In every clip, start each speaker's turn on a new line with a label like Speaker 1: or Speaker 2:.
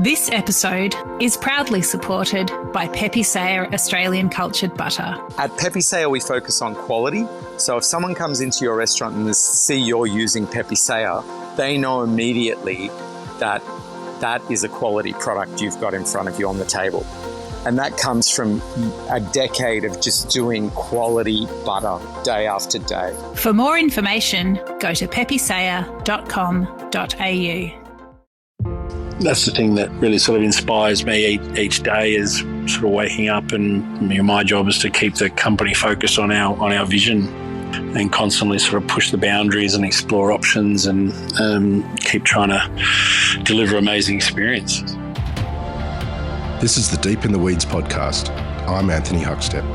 Speaker 1: This episode is proudly supported by Pepe Sayer Australian Cultured Butter.
Speaker 2: At Pepe Sayer, we focus on quality. So if someone comes into your restaurant and they see you're using Pepe Sayer, they know immediately that that is a quality product you've got in front of you on the table. And that comes from a decade of just doing quality butter day after day.
Speaker 1: For more information, go to pepesayer.com.au.
Speaker 3: That's the thing that really sort of inspires me each day, is sort of waking up, and my job is to keep the company focused on our vision and constantly sort of push the boundaries and explore options and keep trying to deliver amazing experiences.
Speaker 4: This is the Deep in the Weeds podcast. I'm Anthony Huckstep.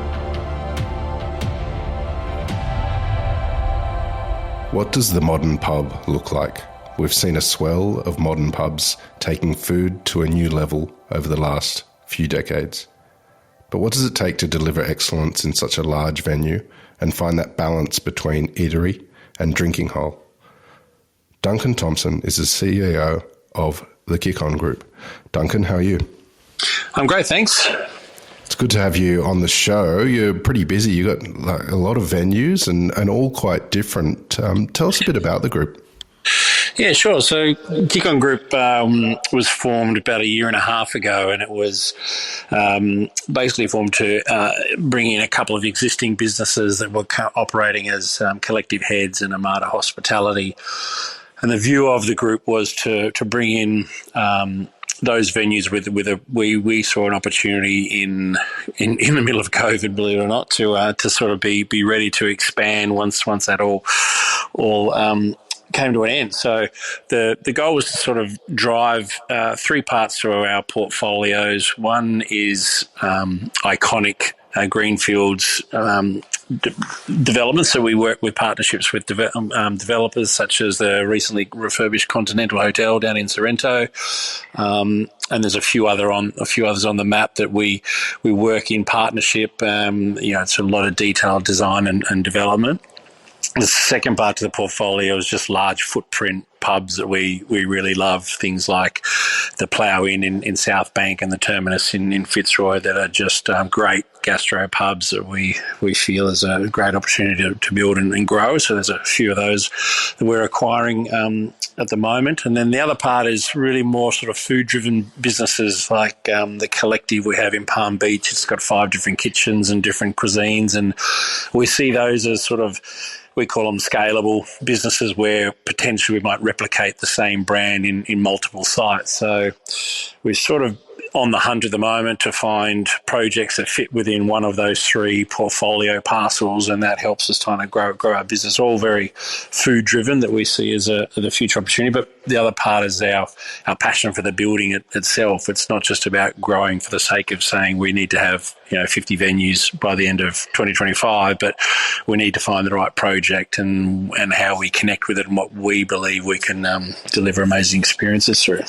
Speaker 4: What does the modern pub look like? We've seen a swell of modern pubs taking food to a new level over the last few decades. But what does it take to deliver excellence in such a large venue and find that balance between eatery and drinking hole? Duncan Thomson is the CEO of the Kickon Group. Duncan, how are you?
Speaker 3: I'm great, thanks.
Speaker 4: It's good to have you on the show. You're pretty busy. You've got a lot of venues and all quite different. Tell us a bit about the group.
Speaker 3: Yeah, sure. So Kickon Group was formed about a year and a half ago, and it was basically formed to bring in a couple of existing businesses that were operating as collective heads in Armada Hospitality. And the view of the group was to bring in those venues we saw an opportunity in the middle of COVID, believe it or not, to sort of be ready to expand once that all came to an end. So the goal was to sort of drive three parts through our portfolios. One is iconic greenfields developments. So we work with partnerships with developers such as the recently refurbished Continental Hotel down in Sorrento, and there's a few others on the map that we work in partnership. It's a lot of detailed design and development. The second part to the portfolio is just large footprint pubs that we really love, things like the Plough Inn in South Bank and the Terminus in Fitzroy, that are just great gastro pubs that we feel is a great opportunity to build and grow. So there's a few of those that we're acquiring at the moment. And then the other part is really more sort of food-driven businesses like the Collective we have in Palm Beach. It's got 5 different kitchens and different cuisines, and we see those as sort of, we call them scalable businesses, where potentially we might replicate the same brand in multiple sites. So we're sort of on the hunt at the moment to find projects that fit within one of those 3 portfolio parcels, and that helps us kind of grow our business. All very food driven, that we see as the future opportunity. But the other part is our passion for the building itself. It's not just about growing for the sake of saying we need to have 50 venues by the end of 2025, but we need to find the right project and how we connect with it and what we believe we can deliver amazing experiences through.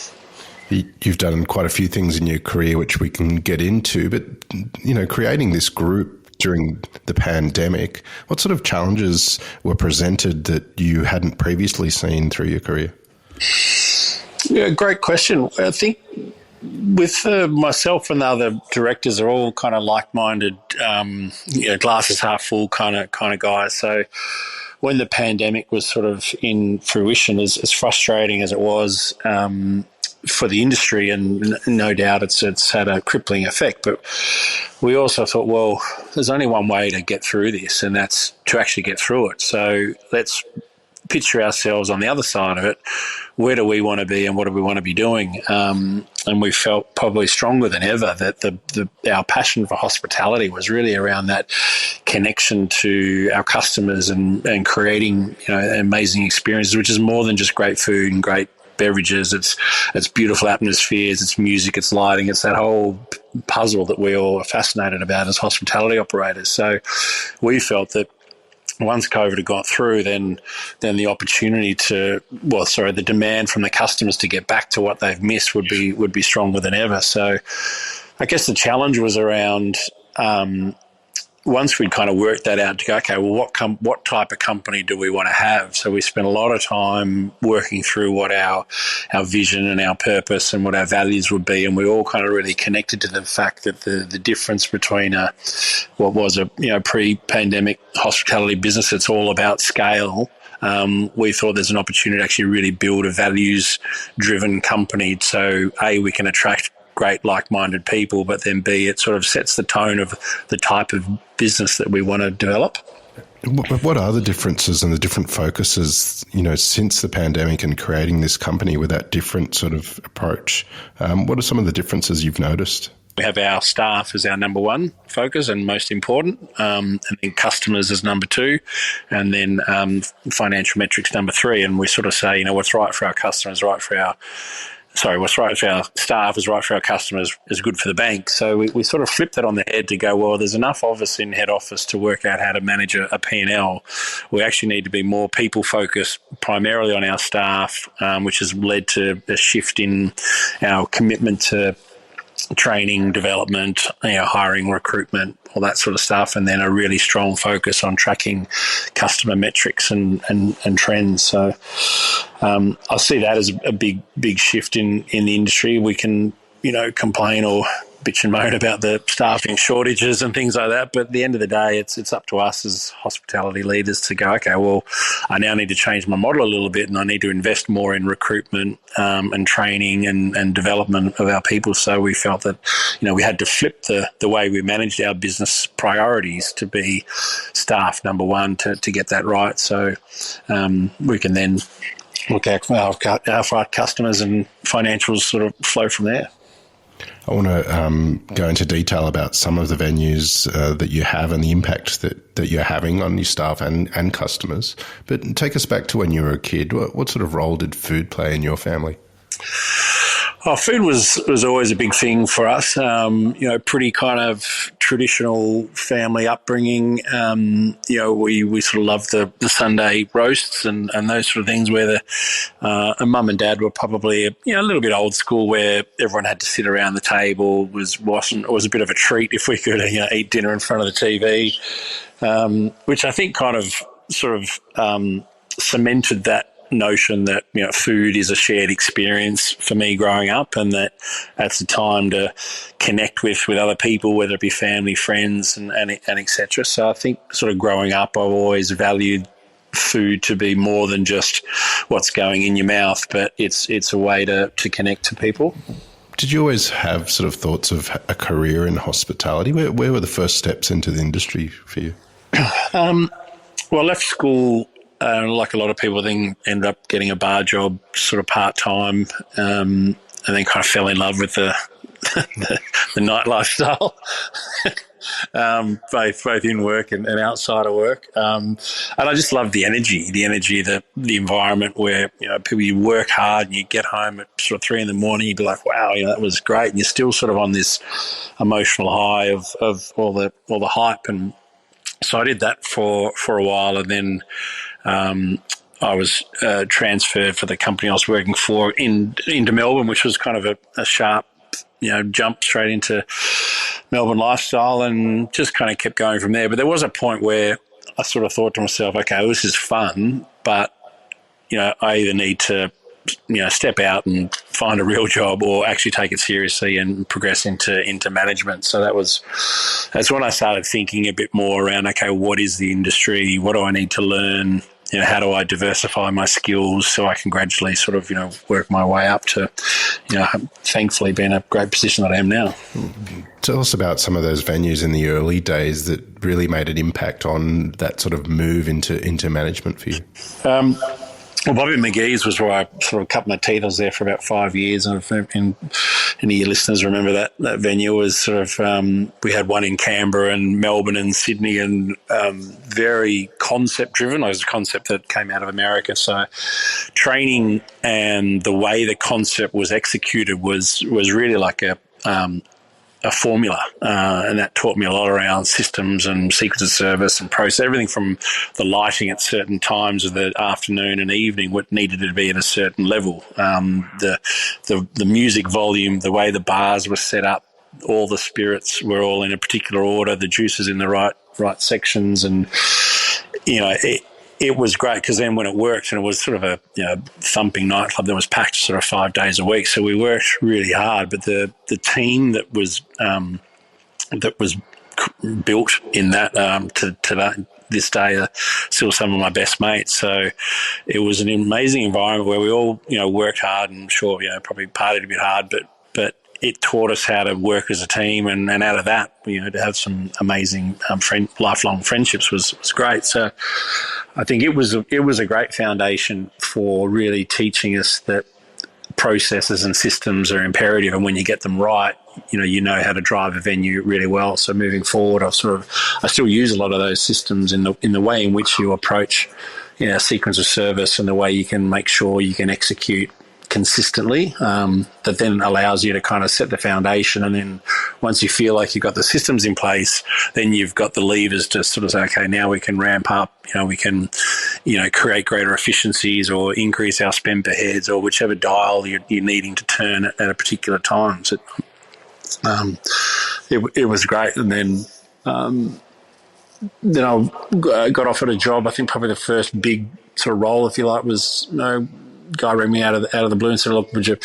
Speaker 4: You've done quite a few things in your career, which we can get into, but, creating this group during the pandemic, what sort of challenges were presented that you hadn't previously seen through your career?
Speaker 3: Yeah, great question. I think with myself and the other directors are all kind of like-minded, glasses half full kind of guys. So when the pandemic was sort of in fruition, as frustrating as it was, for the industry, and no doubt it's had a crippling effect, but we also thought, well, there's only one way to get through this, and that's to actually get through it. So let's picture ourselves on the other side of it. Where do we want to be and what do we want to be doing? And we felt probably stronger than ever that our passion for hospitality was really around that connection to our customers and creating amazing experiences, which is more than just great food and great beverages. It's beautiful atmospheres, it's music, it's lighting, it's that whole puzzle that we all are fascinated about as hospitality operators. So we felt that once COVID had got through, then the opportunity the demand from the customers to get back to what they've missed would be stronger than ever. So I guess the challenge was around once we'd kind of worked that out to go, okay, well, what type of company do we want to have? So we spent a lot of time working through what our vision and our purpose and what our values would be, and we all kind of really connected to the fact that the difference between what was a pre-pandemic hospitality business, it's all about scale. We thought there's an opportunity to actually really build a values-driven company. So A, we can attract great like-minded people, but then B, it sort of sets the tone of the type of business that we want to develop.
Speaker 4: What are the differences and the different focuses, since the pandemic and creating this company with that different sort of approach? What are some of the differences you've noticed?
Speaker 3: We have our staff as our number one focus and most important, and then customers as number two, and then financial metrics number three. And we sort of say, what's right for our customers, what's right for our staff is right for our customers is good for the bank. So we sort of flip that on the head to go, well, there's enough of us in head office to work out how to manage a P&L. We actually need to be more people-focused, primarily on our staff, which has led to a shift in our commitment to training, development, hiring, recruitment, all that sort of stuff, and then a really strong focus on tracking customer metrics and trends. So I see that as a big shift in the industry. We can, complain or bitch and moan about the staffing shortages and things like that, but at the end of the day, it's up to us as hospitality leaders to go, okay, well, I now need to change my model a little bit, and I need to invest more in recruitment and training and development of our people. So we felt that, we had to flip the way we managed our business priorities to be staff number one to get that right. So we can then look at our customers, and financials sort of flow from there.
Speaker 4: I want to go into detail about some of the venues that you have and the impact that you're having on your staff and customers. But take us back to when you were a kid. What sort of role did food play in your family?
Speaker 3: Food was always a big thing for us. Pretty kind of traditional family upbringing. We sort of loved the Sunday roasts and those sort of things where mum and dad were probably a little bit old school, where everyone had to sit around the table. It was a bit of a treat if we could eat dinner in front of the TV, which I think kind of sort of cemented that notion that food is a shared experience for me growing up, and that that's the time to connect with other people, whether it be family, friends, and etc. So I think sort of growing up, I've always valued food to be more than just what's going in your mouth, but it's a way to connect to people.
Speaker 4: Did you always have sort of thoughts of a career in hospitality? Where were the first steps into the industry for you?
Speaker 3: Well, I left school. Like a lot of people, then ended up getting a bar job sort of part-time, and then kind of fell in love with the night lifestyle, both in work and outside of work. And I just love the energy, the environment where, people, you work hard and you get home at sort of 3 a.m, you'd be like, wow, that was great. And you're still sort of on this emotional high of all the hype. And so I did that for a while, and then I was transferred for the company I was working for into Melbourne, which was kind of a sharp, jump straight into Melbourne lifestyle, and just kind of kept going from there. But there was a point where I sort of thought to myself, okay, well, this is fun, but, I either need to, step out and find a real job, or actually take it seriously and progress into management. So that's when I started thinking a bit more around, okay, what is the industry? What do I need to learn? How do I diversify my skills so I can gradually sort of, work my way up to, thankfully be in a great position that I am now.
Speaker 4: Tell us about some of those venues in the early days that really made an impact on that sort of move into management for you.
Speaker 3: Well, Bobby McGee's was where I sort of cut my teeth. I was there for about 5 years, and if any of your listeners remember that venue, was sort of we had one in Canberra and Melbourne and Sydney, and very concept driven. It was a concept that came out of America. So training and the way the concept was executed was really like a formula, and that taught me a lot around systems and sequence of service and process, everything from the lighting at certain times of the afternoon and evening, what needed to be at a certain level, the music volume, the way the bars were set up, all the spirits were all in a particular order, the juices in the right right sections, and it was great because then when it worked, and it was sort of a thumping nightclub that was packed sort of 5 days a week, so we worked really hard. But the team that was built in that to this day are still some of my best mates. So it was an amazing environment where we all worked hard, and sure probably partied a bit hard, but it taught us how to work as a team, and out of that, to have some amazing lifelong friendships was great. So I think it was a great foundation for really teaching us that processes and systems are imperative, and when you get them right, you know how to drive a venue really well. So moving forward, I still use a lot of those systems in the way in which you approach a sequence of service, and the way you can make sure you can execute consistently, that then allows you to kind of set the foundation. And then once you feel like you've got the systems in place, then you've got the levers to sort of say, okay, now we can ramp up, we can, create greater efficiencies or increase our spend per heads, or whichever dial you're needing to turn at a particular time. So it was great. And then I got offered a job. I think probably the first big sort of role, if you like, was guy rang me out of the blue and said, look, would you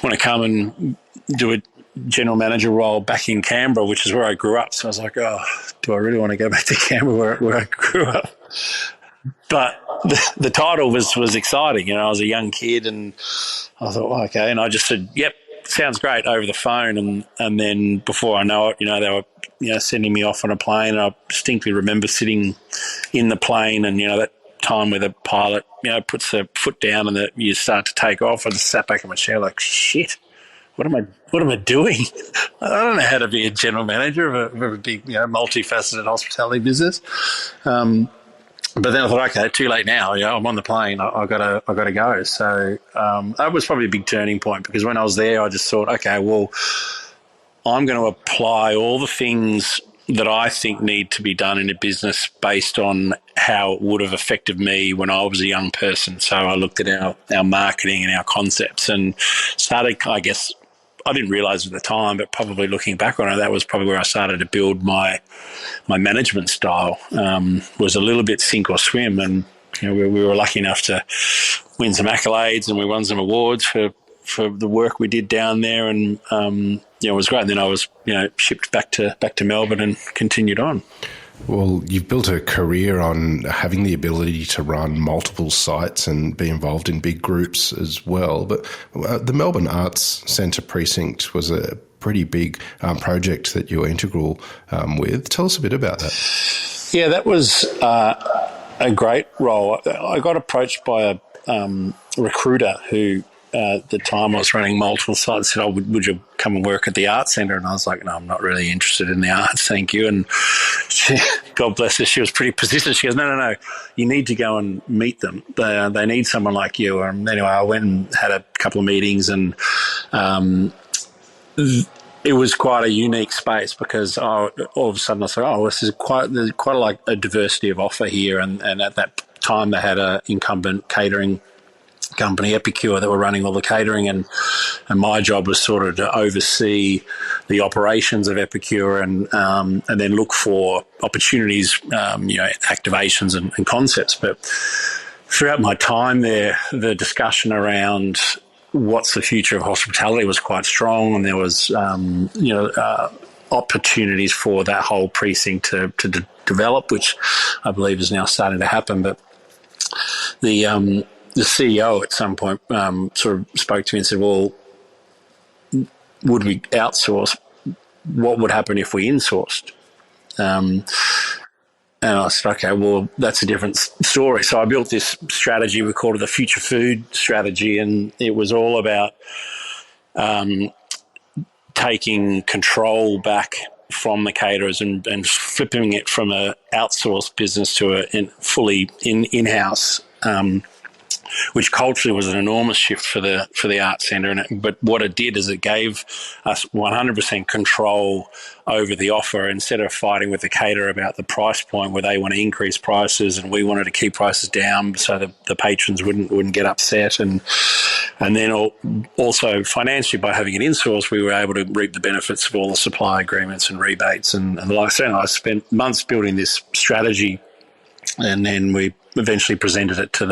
Speaker 3: want to come and do a general manager role back in Canberra, which is where I grew up. So I was like, oh, do I really want to go back to Canberra where I grew up? But the title was exciting. I was a young kid, and I thought, oh, okay. And I just said, yep, sounds great, over the phone. And then before I know it, they were sending me off on a plane. And I distinctly remember sitting in the plane, and that time where the pilot puts the foot down and you start to take off. I just sat back in my chair like, shit, what am I doing? I don't know how to be a general manager of a big multifaceted hospitality business. But then I thought, okay, too late now. I'm on the plane. I gotta go. So that was probably a big turning point, because when I was there, I just thought, okay, well, I'm going to apply all the things that I think need to be done in a business based on how it would have affected me when I was a young person. So I looked at our marketing and our concepts, and started, I guess, I didn't realise at the time, but probably looking back on it, that was probably where I started to build my management style. Was a little bit sink or swim, and we were lucky enough to win some accolades, and we won some awards for the work we did down there, and it was great. And then I was shipped back to Melbourne and continued on.
Speaker 4: Well, you've built a career on having the ability to run multiple sites and be involved in big groups as well. But the Melbourne Arts Centre precinct was a pretty big project that you were integral with. Tell us a bit about that. Yeah,
Speaker 3: that was a great role. I got approached by a recruiter who, at the time, I was running multiple sites, said, would you come and work at the Arts Centre? And I was like, no, I'm not really interested in the arts, thank you. And she, God bless her, she was pretty persistent. She goes, no, you need to go and meet them. They need someone like you. And anyway, I went and had a couple of meetings, and it was quite a unique space, because all of a sudden I thought, there's quite like a diversity of offer here. And at that time they had an incumbent catering company, Epicure, that were running all the catering, and my job was sort of to oversee the operations of Epicure, and then look for opportunities, activations and concepts. But throughout my time there, the discussion around what's the future of hospitality was quite strong, and there was opportunities for that whole precinct to develop, which I believe is now starting to happen. But the CEO at some point sort of spoke to me and said, well, would we outsource? What would happen if we insourced? And I said, okay, well, that's a different story. So I built this strategy. We called it the Future Food Strategy, and it was all about taking control back from the caterers and flipping it from an outsourced business to a fully in-house which culturally was an enormous shift for the art centre. But what it did is it gave us 100% control over the offer, instead of fighting with the caterer about the price point where they want to increase prices and we wanted to keep prices down so the patrons wouldn't get upset. And then also financially, by having it insourced, we were able to reap the benefits of all the supply agreements and rebates and like I said, I spent months building this strategy, and then we eventually presented it to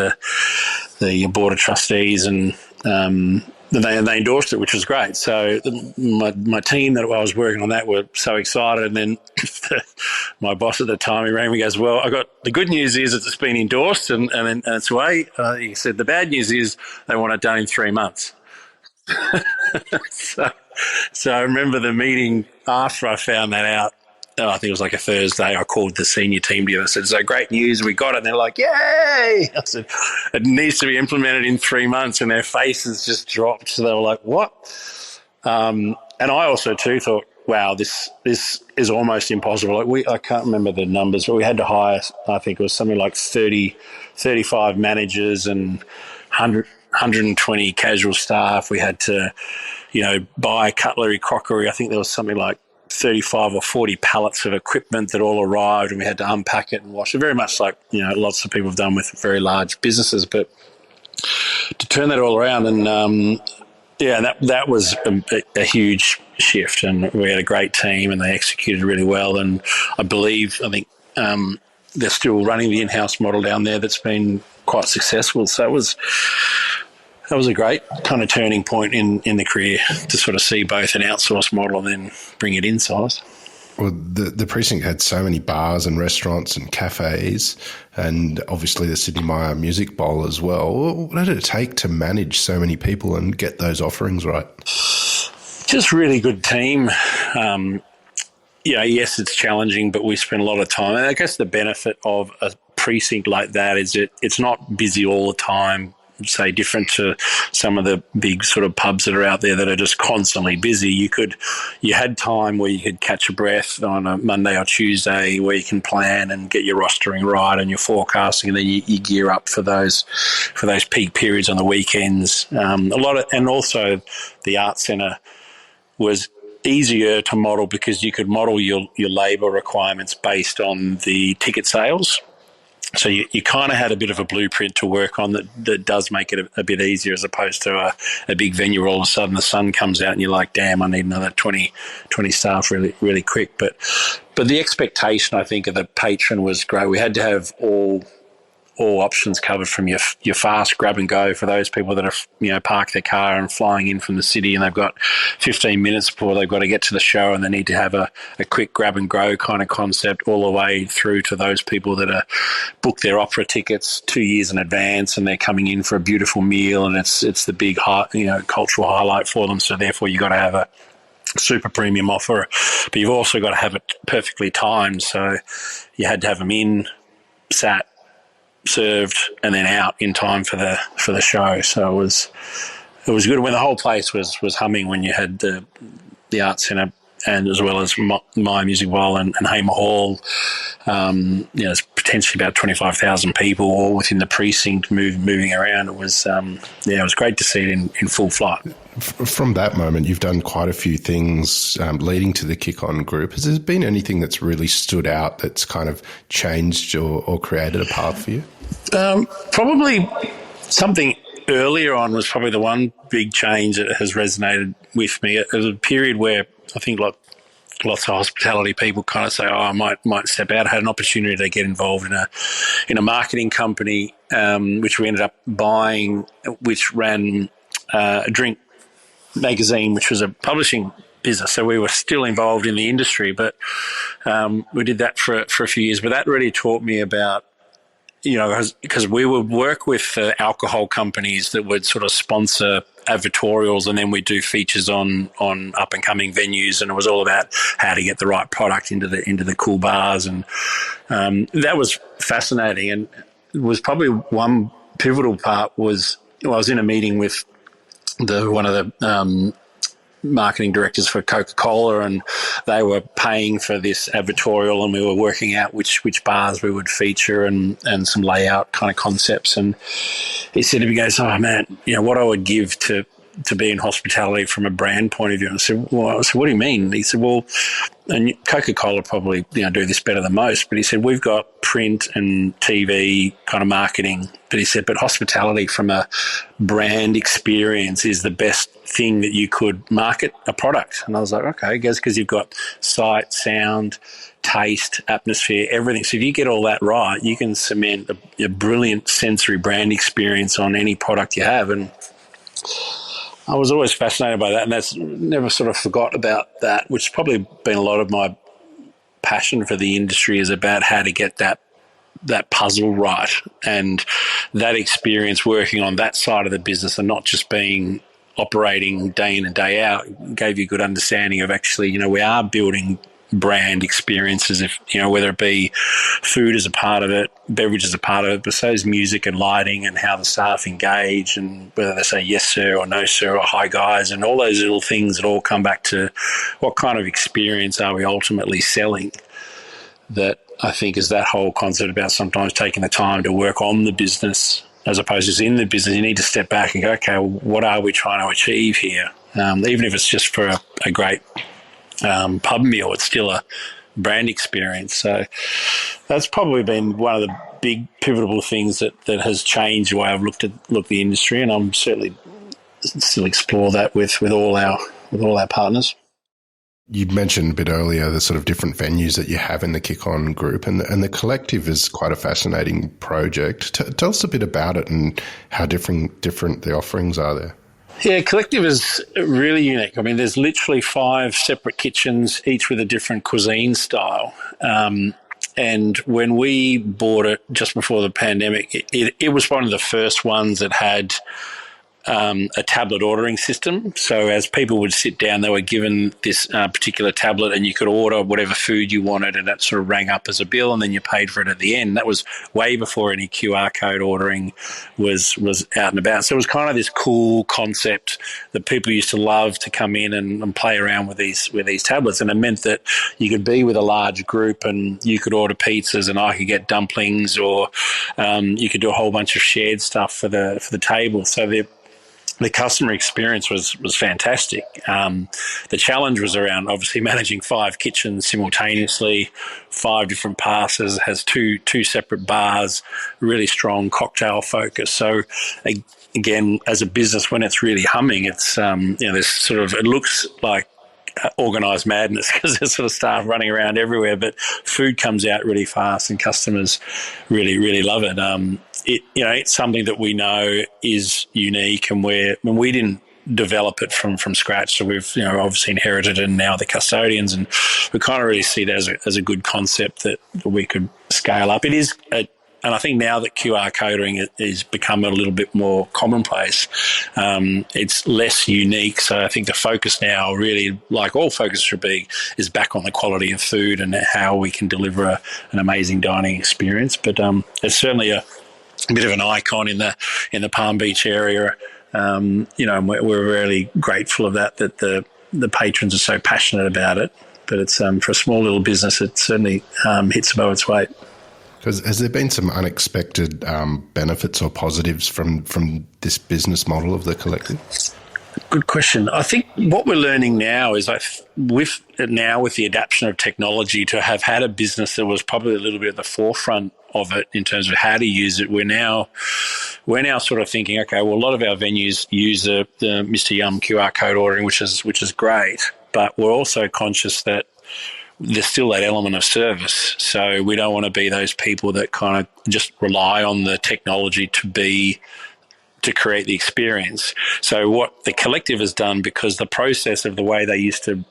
Speaker 3: the board of trustees, and they endorsed it, which was great. So my team that I was working on that were so excited, and then my boss at the time, he rang me, goes, well, the good news is it's been endorsed and it's away. He said the bad news is they want it done in 3 months. So I remember the meeting after I found that out. I think it was like a Thursday. I called the senior team together. I said, so great news, we got it. And they're like, yay! I said, it needs to be implemented in 3 months. And their faces just dropped. So they were like, what? And I also too thought, wow, this is almost impossible. Like I can't remember the numbers, but we had to hire, I think it was something like 35 managers and 120 casual staff. We had to, buy cutlery, crockery. I think there was something like 35 or 40 pallets of equipment that all arrived, and we had to unpack it and wash it. Very much like, lots of people have done with very large businesses. But to turn that all around, and that was a huge shift, and we had a great team and they executed really well. And I think they're still running the in-house model down there that's been quite successful. So that was a great kind of turning point in the career, to sort of see both an outsourced model and then bring it inside.
Speaker 4: Well, the precinct had so many bars and restaurants and cafes, and obviously the Sydney Myer Music Bowl as well. What did it take to manage so many people and get those offerings right?
Speaker 3: Just really good team. Yes, it's challenging, but we spend a lot of time. And I guess the benefit of a precinct like that is it's not busy all the time, say, different to some of the big sort of pubs that are out there that are just constantly busy. You had time where you could catch a breath on a Monday or Tuesday, where you can plan and get your rostering right and your forecasting, and then you gear up for those peak periods on the weekends. And also the art centre was easier to model because you could model your labour requirements based on the ticket sales. So you kind of had a bit of a blueprint to work on that does make it a bit easier, as opposed to a big venue where all of a sudden the sun comes out and you're like, damn, I need another 20 staff really, really quick. But the expectation, I think, of the patron was great. We had to have all options covered, from your fast grab and go for those people that are, parked their car and flying in from the city and they've got 15 minutes before they've got to get to the show and they need to have a quick grab and go kind of concept, all the way through to those people that are booked their opera tickets 2 years in advance and they're coming in for a beautiful meal and it's the big cultural highlight for them. So therefore you've got to have a super premium offer, but you've also got to have it perfectly timed. So you had to have them in, sat, served, and then out in time for the show. So it was good when the whole place was humming, when you had the art centre and as well as my Music Bowl and Hamer Hall. It's potentially about 25,000 people all within the precinct moving around. It was it was great to see it in full flight.
Speaker 4: From that moment, you've done quite a few things leading to the Kickon group. Has there been anything that's really stood out that's kind of changed or created a path for you?
Speaker 3: Probably something earlier on was probably the one big change that has resonated with me. It was a period where I think lots of hospitality people kind of say, I might step out. I had an opportunity to get involved in a marketing company, which we ended up buying, which ran a drink magazine, which was a publishing business. So we were still involved in the industry, but we did that for a few years. But that really taught me about, because we would work with alcohol companies that would sort of sponsor advertorials, and then we do features on up and coming venues, and it was all about how to get the right product into the cool bars, and that was fascinating. And it was probably one pivotal part was I was in a meeting with one of marketing directors for Coca-Cola, and they were paying for this advertorial, and we were working out which bars we would feature and some layout kind of concepts. And he said to me, he goes, "Oh man, what I would give to be in hospitality from a brand point of view." And I said, "Well," "what do you mean?" He said, "Well, and Coca-Cola probably do this better than most, but he said, we've got print and TV kind of marketing, but he said, but hospitality from a brand experience is the best thing that you could market a product." And I was like, okay, I guess because you've got sight, sound, taste, atmosphere, everything. So if you get all that right, you can cement a brilliant sensory brand experience on any product you have. And I was always fascinated by that, and that's never sort of forgot about that, which has probably been a lot of my passion for the industry, is about how to get that puzzle right, and that experience working on that side of the business and not just being operating day in and day out gave you a good understanding of actually, we are building brand experiences, if whether it be food as a part of it, beverage as a part of it, but so is music and lighting and how the staff engage, and whether they say yes sir or no sir or hi guys, and all those little things that all come back to what kind of experience are we ultimately selling. That I think is that whole concept about sometimes taking the time to work on the business as opposed to just in the business. You need to step back and go, okay, well, what are we trying to achieve here? Even if it's just for a great pub meal, it's still a brand experience. So that's probably been one of the big pivotal things that has changed the way I've looked at the industry, and I'm certainly still explore that with all our partners.
Speaker 4: You mentioned a bit earlier the sort of different venues that you have in the Kickon group, and the collective is quite a fascinating project. Tell us a bit about it and how different the offerings are there.
Speaker 3: Yeah, Collective is really unique. I mean, there's literally 5 separate kitchens, each with a different cuisine style. And when we bought it just before the pandemic, it was one of the first ones that had a tablet ordering system. So as people would sit down, they were given this particular tablet, and you could order whatever food you wanted, and that sort of rang up as a bill, and then you paid for it at the end. That was way before any QR code ordering was out and about. So it was kind of this cool concept that people used to love to come in and play around with these tablets. And it meant that you could be with a large group, and you could order pizzas, and I could get dumplings, or you could do a whole bunch of shared stuff for the table. So the customer experience was fantastic. The challenge was around obviously managing 5 kitchens simultaneously, 5 different passes, has two separate bars, really strong cocktail focus. So again, as a business, when it's really humming, it's there's sort of, it looks like organised madness because there's sort of staff running around everywhere, but food comes out really fast and customers really, really love it. It's something that we know is unique, and when we didn't develop it from scratch, so we've obviously inherited it, and now the custodians, and we kind of really see it as a good concept that we could scale up. It is and I think now that QR coding is become a little bit more commonplace, it's less unique. So I think the focus now, really, like all focus should be, is back on the quality of food and how we can deliver an amazing dining experience. But it's certainly a bit of an icon in the Palm Beach area. And we're really grateful of that the patrons are so passionate about it. But it's for a small little business, it certainly hits above its weight.
Speaker 4: Has there been some unexpected benefits or positives from this business model of the collective?
Speaker 3: Good question. I think what we're learning now is with the adoption of technology, to have had a business that was probably a little bit at the forefront of it in terms of how to use it, we're now sort of thinking, okay, well, a lot of our venues use the Mr. Yum QR code ordering, which is great, but we're also conscious that there's still that element of service. So we don't want to be those people that kind of just rely on the technology to create the experience. So what the collective has done, because the process of the way they used to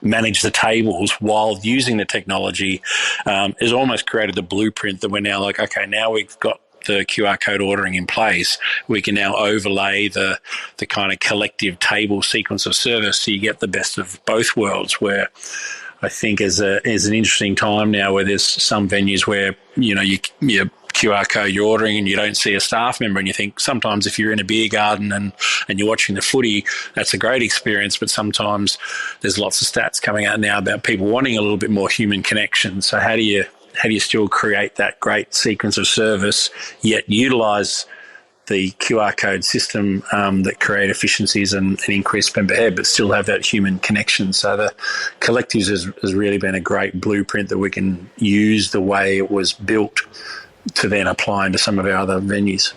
Speaker 3: manage the tables while using the technology has almost created the blueprint that we're now like, okay, now we've got the QR code ordering in place, we can now overlay the kind of collective table sequence of service, so you get the best of both worlds, where I think is an interesting time now where there's some venues where, you're QR code you're ordering and you don't see a staff member, and you think sometimes if you're in a beer garden and you're watching the footy, that's a great experience, but sometimes there's lots of stats coming out now about people wanting a little bit more human connection. So how do you still create that great sequence of service yet utilise the QR code system that create efficiencies and increase spend per head, but still have that human connection? So the Collectives has really been a great blueprint that we can use the way it was built to then apply into some of our other venues.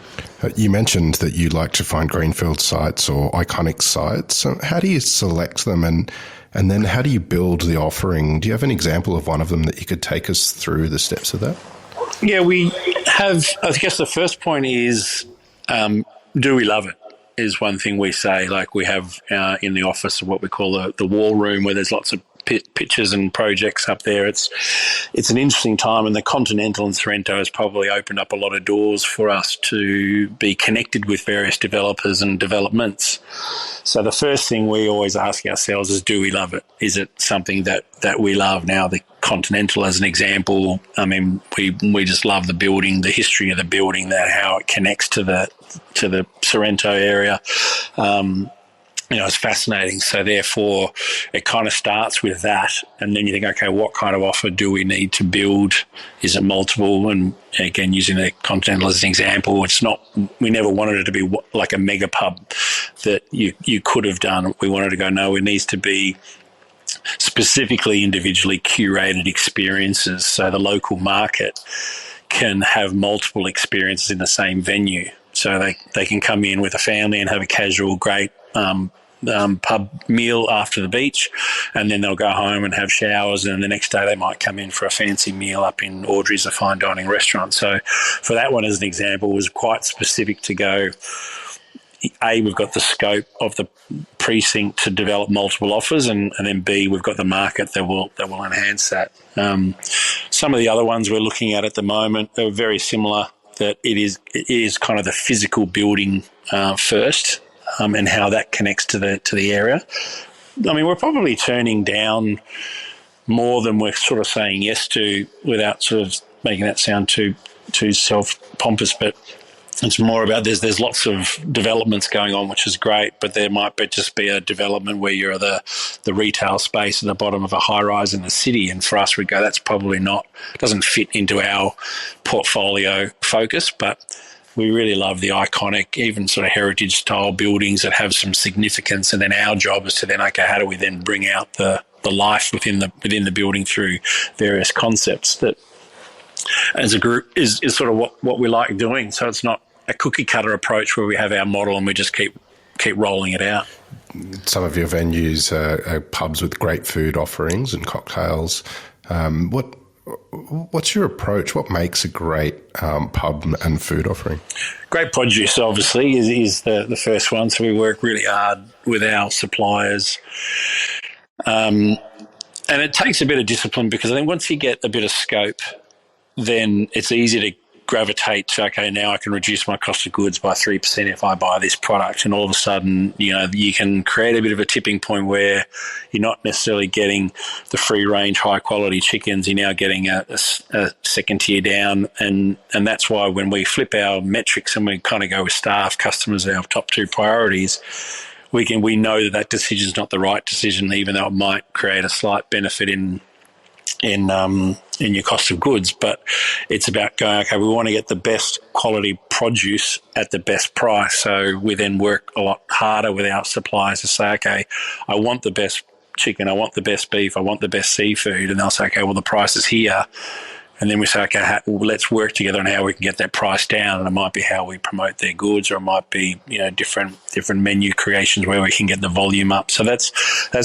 Speaker 4: You mentioned that you like to find greenfield sites or iconic sites. So how do you select them, and then how do you build the offering? Do you have an example of one of them that you could take us through the steps of that?
Speaker 3: Yeah, we have. I guess the first point is, do we love it? Is one thing we say. Like we have in the office what we call the wall room, where there's lots of pictures and projects up there. It's an interesting time, and the Continental and Sorrento has probably opened up a lot of doors for us to be connected with various developers and developments. So the first thing we always ask ourselves is, do we love it? Is it something that we love? Now, the Continental, as an example, I mean, we just love the building, the history of the building, that how it connects to the Sorrento area. It's fascinating. So therefore, it kind of starts with that, and then you think, okay, what kind of offer do we need to build? Is it multiple? And again, using the Continental as an example, it's not. We never wanted it to be like a mega pub that you could have done. We wanted to go, no, it needs to be specifically individually curated experiences, so the local market can have multiple experiences in the same venue. So they can come in with a family and have a casual, great pub meal after the beach, and then they'll go home and have showers, and the next day they might come in for a fancy meal up in Audrey's, a fine dining restaurant. So for that one as an example, it was quite specific to go, A, we've got the scope of the precinct to develop multiple offers, and then B, we've got the market that will enhance that. Some of the other ones we're looking at the moment, they're very similar, that it is kind of the physical building first, and how that connects to the area. I mean, we're probably turning down more than we're sort of saying yes to, without sort of making that sound too self-pompous, but it's more about there's lots of developments going on, which is great, but there might just be a development where you're the retail space at the bottom of a high-rise in the city, and for us, we go, that's probably doesn't fit into our portfolio focus, but we really love the iconic, even sort of heritage-style buildings that have some significance, and then our job is to then, okay, how do we then bring out the life within the building through various concepts that, as a group, is sort of what we like doing. So it's not a cookie-cutter approach where we have our model and we just keep rolling it out.
Speaker 4: Some of your venues are pubs with great food offerings and cocktails. What's your approach? What makes a great pub and food offering?
Speaker 3: Great produce, obviously, is the first one. So we work really hard with our suppliers. And it takes a bit of discipline, because I think once you get a bit of scope, then it's easy to gravitate to, okay, now I can reduce my cost of goods by 3% if I buy this product. And all of a sudden, you can create a bit of a tipping point where you're not necessarily getting the free range, high quality chickens. You're now getting a second tier down. And that's why when we flip our metrics and we kind of go with staff, customers are our top two priorities, we know that decision is not the right decision, even though it might create a slight benefit in your cost of goods. But it's about going, okay, we want to get the best quality produce at the best price. So we then work a lot harder with our suppliers to say, okay, I want the best chicken, I want the best beef, I want the best seafood. And they'll say, okay, well, the price is here. And then we say, okay, let's work together on how we can get that price down. And it might be how we promote their goods, or it might be, different menu creations where we can get the volume up. So that's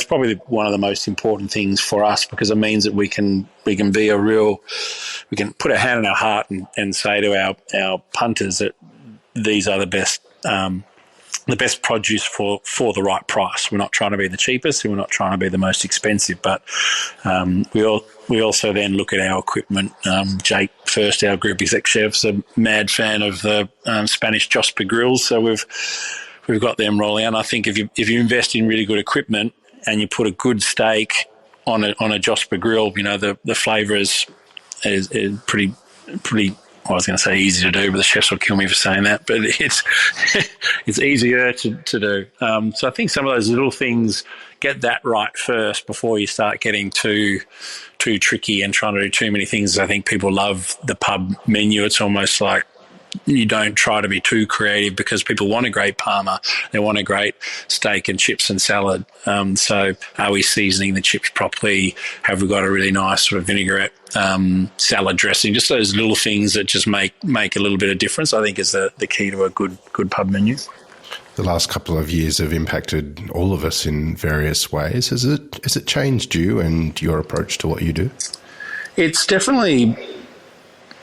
Speaker 3: probably one of the most important things for us, because it means that we can be we can put our hand on our heart and say to our punters that these are the best produce for the right price. We're not trying to be the cheapest, and we're not trying to be the most expensive, but we also then look at our equipment. Jake First, our group exec chef, is a mad fan of the Spanish Josper grills, so we've got them rolling out. I think if you invest in really good equipment and you put a good steak on a Josper grill, the flavour is pretty I was going to say easy to do, but the chefs will kill me for saying that. But it's it's easier to do. So I think some of those little things, get that right first before you start getting too tricky and trying to do too many things. I think people love the pub menu. It's almost like you don't try to be too creative because people want a great parma. They want a great steak and chips and salad. So are we seasoning the chips properly? Have we got a really nice sort of vinaigrette salad dressing? Just those little things that just make a little bit of difference, I think, is the key to a good pub menu.
Speaker 4: The last couple of years have impacted all of us in various ways. Has it changed you and your approach to what you do?
Speaker 3: It's definitely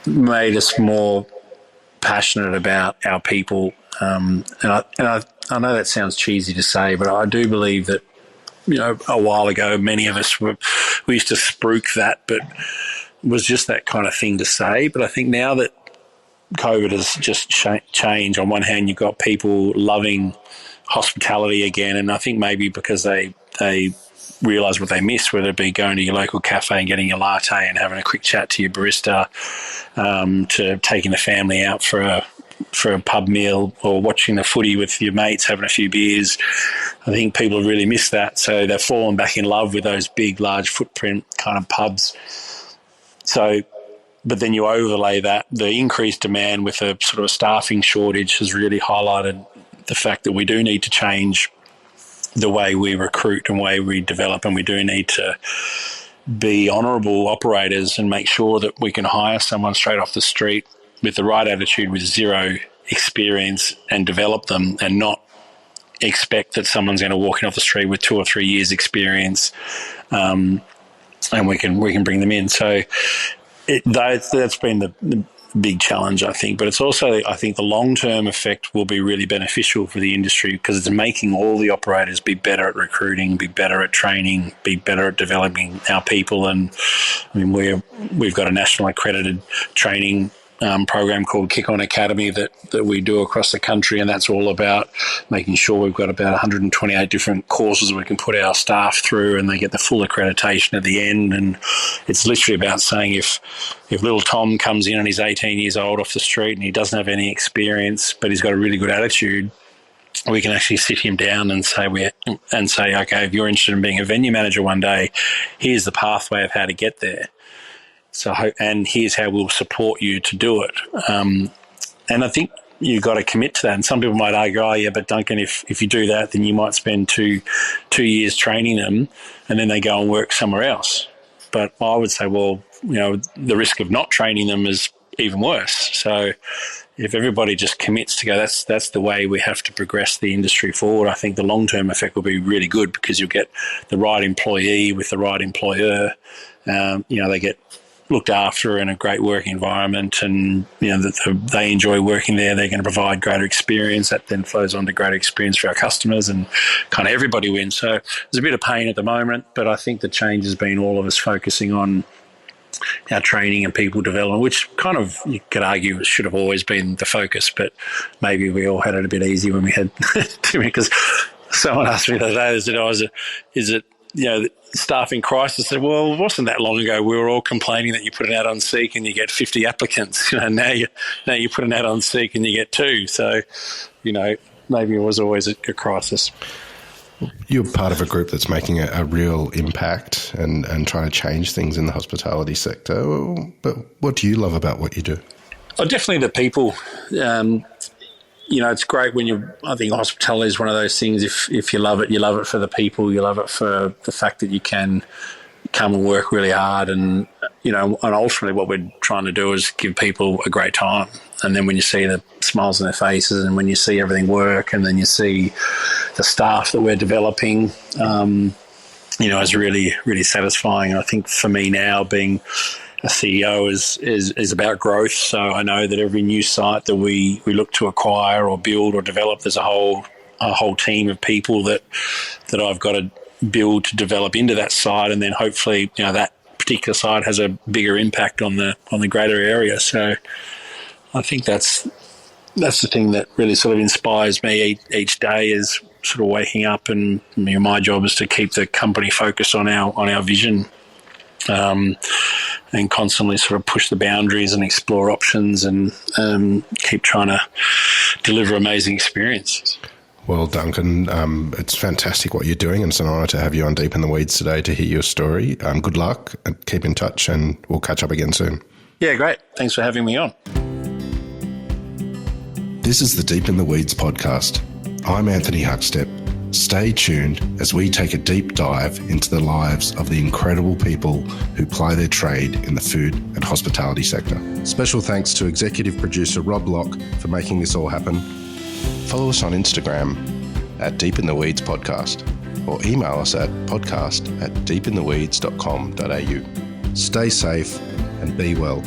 Speaker 3: made us more passionate about our people, and I know that sounds cheesy to say, but I do believe that, a while ago, many of us we used to spruik that, but it was just that kind of thing to say. But I think now that COVID has just changed, on one hand, you've got people loving hospitality again, and I think maybe because they realise what they miss, whether it be going to your local cafe and getting your latte and having a quick chat to your barista, to taking the family out for a pub meal or watching the footy with your mates, having a few beers. I think people really miss that. So they've fallen back in love with those big, large footprint kind of pubs. So, but then you overlay that, the increased demand with a sort of a staffing shortage has really highlighted the fact that we do need to change the way we recruit and way we develop, and we do need to be honourable operators and make sure that we can hire someone straight off the street with the right attitude, with zero experience, and develop them, and not expect that someone's going to walk in off the street with 2 or 3 years experience, and we can bring them in. So that's been the big challenge, I think. But it's also, I think, the long-term effect will be really beneficial for the industry, because it's making all the operators be better at recruiting, be better at training, be better at developing our people. And I mean, we've got a national accredited training program called Kickon Academy that we do across the country, and that's all about making sure we've got about 128 different courses we can put our staff through, and they get the full accreditation at the end. And it's literally about saying, if little Tom comes in and he's 18 years old off the street and he doesn't have any experience, but he's got a really good attitude, we can actually sit him down and say, okay, if you're interested in being a venue manager one day, here's the pathway of how to get there. So, and here's how we'll support you to do it. And I think you've got to commit to that. And some people might argue, oh, yeah, but Duncan, if you do that, then you might spend two years training them and then they go and work somewhere else. But I would say, well, the risk of not training them is even worse. So if everybody just commits to go, that's the way we have to progress the industry forward. I think the long-term effect will be really good, because you'll get the right employee with the right employer. They get looked after in a great working environment, and they enjoy working there. They're going to provide greater experience. That then flows on to greater experience for our customers, and kind of everybody wins. So there's a bit of pain at the moment, but I think the change has been all of us focusing on our training and people development, which kind of, you could argue, should have always been the focus, but maybe we all had it a bit easy when we had too many. Because someone asked me the other day, is it staffing crisis? I said, well, it wasn't that long ago we were all complaining that you put an ad on Seek and you get 50 applicants. Now you put an ad on Seek and you get 2. So, maybe it was always a crisis.
Speaker 4: You're part of a group that's making a real impact and trying to change things in the hospitality sector. But what do you love about what you do?
Speaker 3: Oh, definitely the people. It's great when I think hospitality is one of those things, if you love it for the people, you love it for the fact that you can come and work really hard, and ultimately what we're trying to do is give people a great time. And then when you see the smiles on their faces, and when you see everything work, and then you see the staff that we're developing, is really, really satisfying. And I think for me now, being a CEO is about growth. So I know that every new site that we look to acquire or build or develop, there's a whole team of people that I've got to build to develop into that site, and then hopefully that particular site has a bigger impact on the greater area. So I think that's the thing that really sort of inspires me each day, is sort of waking up, and my job is to keep the company focused on our vision. and constantly sort of push the boundaries and explore options and keep trying to deliver amazing experiences.
Speaker 4: Well, Duncan, it's fantastic what you're doing, and it's an honour to have you on Deep in the Weeds today to hear your story. Good luck, and keep in touch, and we'll catch up again soon.
Speaker 3: Yeah, great. Thanks for having me on.
Speaker 4: This is the Deep in the Weeds podcast. I'm Anthony Huckstep. Stay tuned as we take a deep dive into the lives of the incredible people who ply their trade in the food and hospitality sector. Special thanks to executive producer Rob Locke for making this all happen. Follow us on Instagram at Deep in the Weeds Podcast, or email us at podcast@deepintheweeds.com.au. Stay safe and be well.